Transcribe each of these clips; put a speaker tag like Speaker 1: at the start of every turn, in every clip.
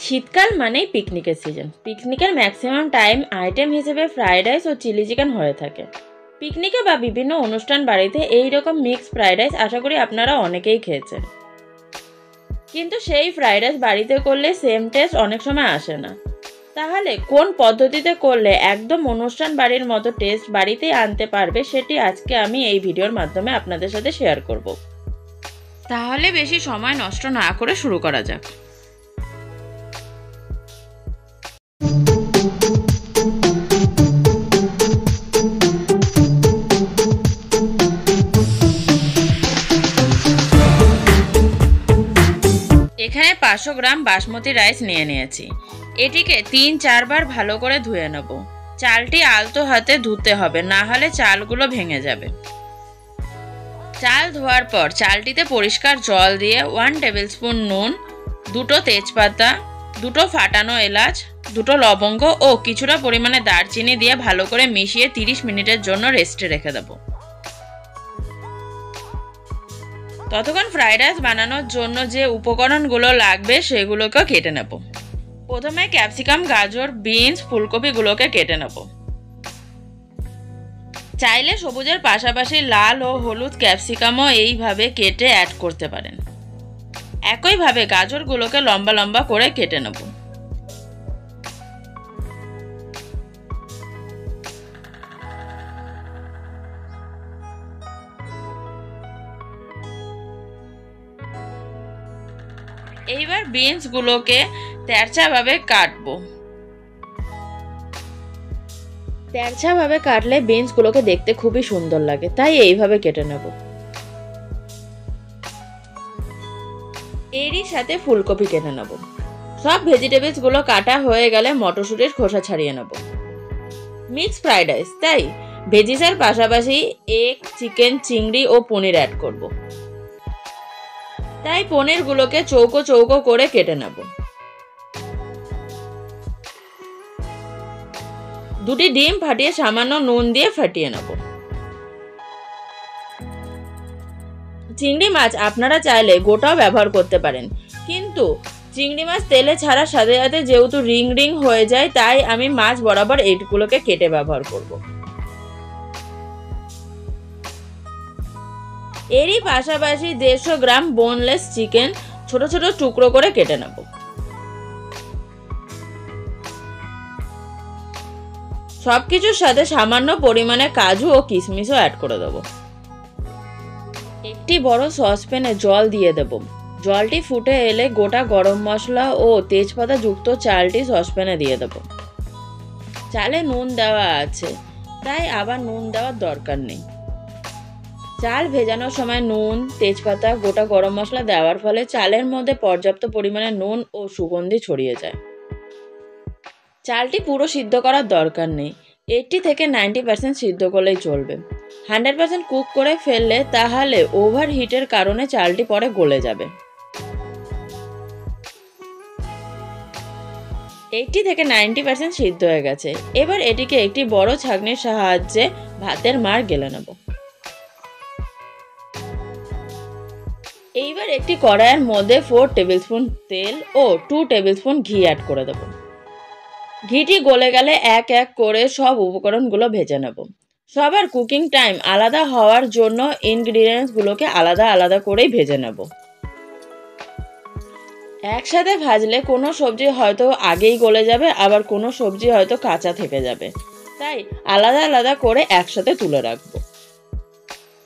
Speaker 1: শীতকাল মানেই পিকনিকের সিজন। পিকনিকের ম্যাক্সিমাম টাইম আইটেম হিসেবে ফ্রাইড রাইস ও চিলি চিকেন হয়ে থাকে। পিকনিকে বা বিভিন্ন অনুষ্ঠান বাড়িতে এই রকম মিক্স ফ্রাইড রাইস আশা করি আপনারা অনেকেই খেয়েছেন, কিন্তু সেই ফ্রাইড রাইস বাড়িতে করলে সেম টেস্ট অনেক সময় আসে না। তাহলে কোন পদ্ধতিতে করলে একদম অনুষ্ঠান বাড়ির মতো টেস্ট বাড়িতেই আনতে পারবে, সেটি আজকে আমি এই ভিডিওর মাধ্যমে আপনাদের সাথে শেয়ার করব। তাহলে বেশি সময় নষ্ট না করে শুরু করা যাক। এখানে 500 গ্রাম বাসমতি রাইস নিয়ে নিয়েছি। এটিকে 3-4 বার ভালো করে ধুয়ে নেব। চালটি আলতো হাতে ধুতে হবে, না হলে চালগুলো ভেঙে যাবে। চাল ধোয়ার পর চালটিতে পরিষ্কার জল দিয়ে 1 টেবিলস্পুন নুন, 2টো তেজপাতা, 2টো ফাটানো এলাচ, 2টো লবঙ্গ ও কিছুটা পরিমাণে দারচিনি দিয়ে ভালো করে মিশিয়ে 30 মিনিটের জন্য রেস্টে রেখে দেব। ততক্ষণ ফ্রাইড রাইস বানানোর জন্য যে উপকরণগুলো লাগবে সেগুলোকে কেটে নেব। প্রথমে ক্যাপসিকাম, গাজর, বিনস, ফুলকপিগুলোকে কেটে নেব। চাইলে সবুজের পাশাপাশি লাল ও হলুদ ক্যাপসিকামও এইভাবে কেটে অ্যাড করতে পারেন। একইভাবে গাজরগুলোকে লম্বা লম্বা করে কেটে নেব। এইবার বিনসগুলোকে তেরছাভাবে কাটবো। তেরছাভাবে কাটলে বিনসগুলোকে দেখতে খুবই সুন্দর লাগে, তাই এইভাবে কেটে নেব। এরই সাথে ফুলকপি কেটে নেব। সব ভেজিটেবলসগুলো কাটা হয়ে গেলে মটরশুঁটির খোসা ছাড়িয়ে নেব। মিক্স ফ্রাইড রাইস, তাই ভেজিসের পাশাপাশি এগ, চিকেন, চিংড়ি ও পনির অ্যাড করব। তাই পনিরগুলোকে চৌকো চৌকো করে কেটে নেব। 2টি ডিম ফাটিয়ে সামান্য নুন দিয়ে ফাটিয়ে নেব। চিংড়ি মাছ আপনারা চাইলে গোটাও ব্যবহার করতে পারেন, কিন্তু চিংড়ি মাছ তেলে ছাড়ার সাথে সাথে যেহেতু রিং রিং হয়ে যায়, তাই আমি মাছ বরাবর এইগুলোকে কেটে ব্যবহার করব। এরই পাশাপাশি 150 গ্রাম বোনলেস চিকেন ছোট ছোট টুকরো করে কেটে নেব। সবকিছুর সাথে সামান্য পরিমাণে কাজু ও কিশমিশও অ্যাড করে দেব। একটি বড় সসপ্যানে জল দিয়ে দেব। জলটি ফুটে এলে গোটা গরম মশলা ও তেজপাতা যুক্ত চালটি সসপ্যানে দিয়ে দেব। চালে নুন দেওয়া আছে, তাই আবার নুন দেওয়ার দরকার নেই। চাল ভেজানোর সময় নুন, তেজপাতা, গোটা গরম মশলা দেওয়ার ফলে চালের মধ্যে পর্যাপ্ত পরিমাণে নুন ও সুগন্ধি ছড়িয়ে যায়। চালটি পুরো সিদ্ধ করার দরকার নেই, 80 থেকে 90% সিদ্ধ করলেই চলবে। 100% কুক করে ফেললে তাহলে ওভার হিটের কারণে চালটি পরে গলে যাবে। 80 থেকে 90% সিদ্ধ হয়ে গেছে। এবার এটিকে একটি বড় ছাঁকনির সাহায্যে ভাতের মাড় গেলে নেব। এইবার একটি কড়াইয়ের মধ্যে 4 টেবিলস্পুন তেল ও 2 টেবিলস্পুন ঘি অ্যাড করে দেব। ঘিটি গলে গেলে এক এক করে সব উপকরণগুলো ভেজে নেব। সবার কুকিং টাইম আলাদা হওয়ার জন্য ইনগ্রিডিয়েন্টসগুলোকে আলাদা আলাদা করেই ভেজে নেব। একসাথে ভাজলে কোনো সবজি হয়তো আগেই গলে যাবে, আবার কোনো সবজি হয়তো কাঁচা থেকে যাবে, তাই আলাদা আলাদা করে একসাথে তুলে রাখবো।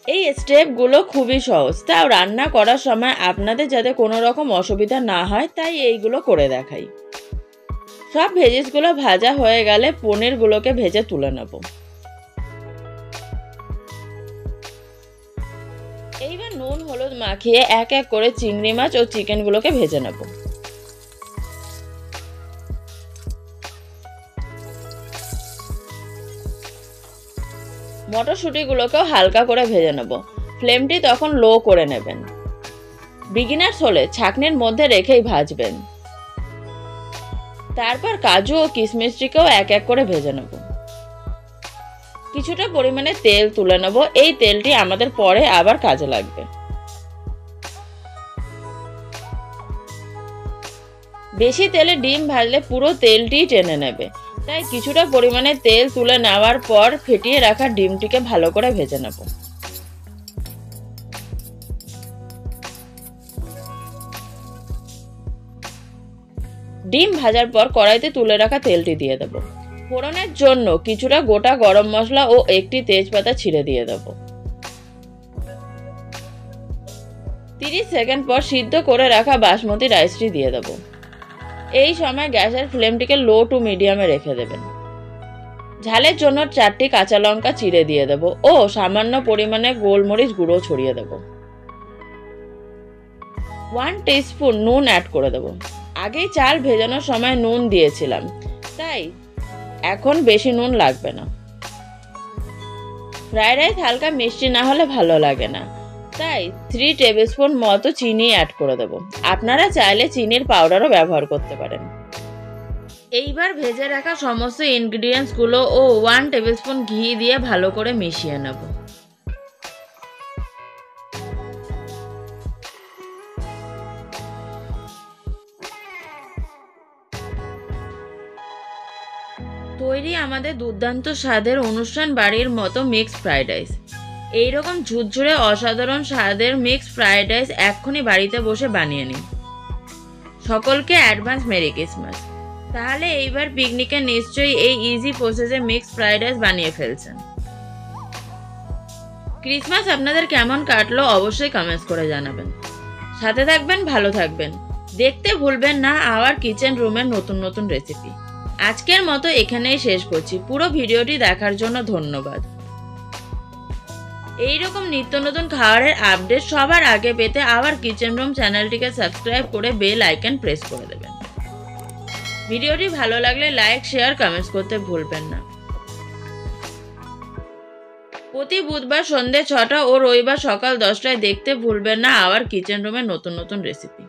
Speaker 1: এই স্টেপগুলো খুবই সহজ, তাও রান্না করার সময় আপনাদের যাতে কোনো রকম অসুবিধা না হয় তাই এইগুলো করে দেখাই। সব ভেজিসগুলো ভাজা হয়ে গেলে পনিরগুলোকে ভেজে তুলে নেব। এইবার নুন হলুদ মাখিয়ে এক এক করে চিংড়ি মাছ ও চিকেনগুলোকে ভেজে নেব। মটরশুঁটিগুলোকেও হালকা করে ভেজে নেব। ফ্লেমটি তখন লো করে নেবেন। বিগিনার্স হলে ছাঁকনির মধ্যে রেখেই ভাজবেন। তারপর কাজু ও কিশমিশটিকেও এক এক করে ভেজে নেব। কিছুটা পরিমাণে তেল তুলে নেব, এই তেলটি আমাদের পরে আবার কাজে লাগবে। বেশি তেলে ডিম ভাজলে পুরো তেলটি টেনে নেবে, তাই কিছুটা পরিমাণে তেল তুলে নেওয়ার পর ফেটিয়ে রাখা ডিমটিকে ভালো করে ভেজে নেব। ডিম ভাজার পর কড়াইতে তুলে রাখা তেলটি দিয়ে দেব। ফোড়নের জন্য কিছুটা গোটা গরম মশলা ও একটি তেজপাতা ছিঁড়ে দিয়ে দেব। 30 সেকেন্ড পর সিদ্ধ করে রাখা বাসমতি রাইসটি দিয়ে দেব। এই সময় গ্যাসের ফ্লেমটিকে লো টু মিডিয়ামে রেখে দেবেন। ঝালের জন্য 4টি কাঁচা লঙ্কা চিড়ে দিয়ে দেব ও সামান্য পরিমাণে গোলমরিচ গুঁড়ো ছড়িয়ে দেব। 1 টিস্পুন নুন অ্যাড করে দেব। আগেই চাল ভেজানোর সময় নুন দিয়েছিলাম, তাই এখন বেশি নুন লাগবে না। ফ্রাইড রাইস হালকা মিষ্টি না হলে ভালো লাগে না, তাই 3 টেবিলস্পুন মতো চিনি অ্যাড করে দেব। আপনারা চাইলে চিনির পাউডারও ব্যবহার করতে পারেন। এইবার ভেজে রাখা সমস্ত ইনগ্রিডিয়েন্টসগুলো ও 1 টেবিলস্পুন ঘি দিয়ে ভালো করে মিশিয়ে নেব। তৈরি আমাদের দুর্দান্ত স্বাদের অনুষ্ঠান বাড়ির মতো মিক্সড ফ্রাইড রাইস। এইরকম ঝুরঝুরে অসাধারণ স্বাদের মিক্সড ফ্রাইড রাইস এক্ষুনি বাড়িতে বসে বানিয়ে নিন। সকলকে অ্যাডভান্স মেরি ক্রিসমাস। তাহলে এইবার পিকনিকে নিশ্চয়ই এই ইজি প্রসেসে মিক্সড ফ্রাইড রাইস বানিয়ে ফেলছেন। ক্রিসমাস আপনাদের কেমন কাটলো অবশ্যই কমেন্টস করে জানাবেন। সাথে থাকবেন, ভালো থাকবেন। দেখতে ভুলবেন না আওয়ার কিচেন রুমের নতুন নতুন রেসিপি। আজকের মতো এখানেই শেষ করছি। পুরো ভিডিওটি দেখার জন্য ধন্যবাদ। এইরকম নিত্য নতুন খাবারের আপডেট সবার আগে পেতে আওয়ার কিচেন রুম চ্যানেলটিকে সাবস্ক্রাইব করে বেল আইকন প্রেস করে দেবেন। ভিডিওটি ভালো লাগলে লাইক, শেয়ার, কমেন্টস করতে ভুলবেন না। প্রতি বুধবার সন্ধ্যে 6টা ও রবিবার সকাল 10টায় দেখতে ভুলবেন না আওয়ার কিচেন রুমের নতুন নতুন রেসিপি।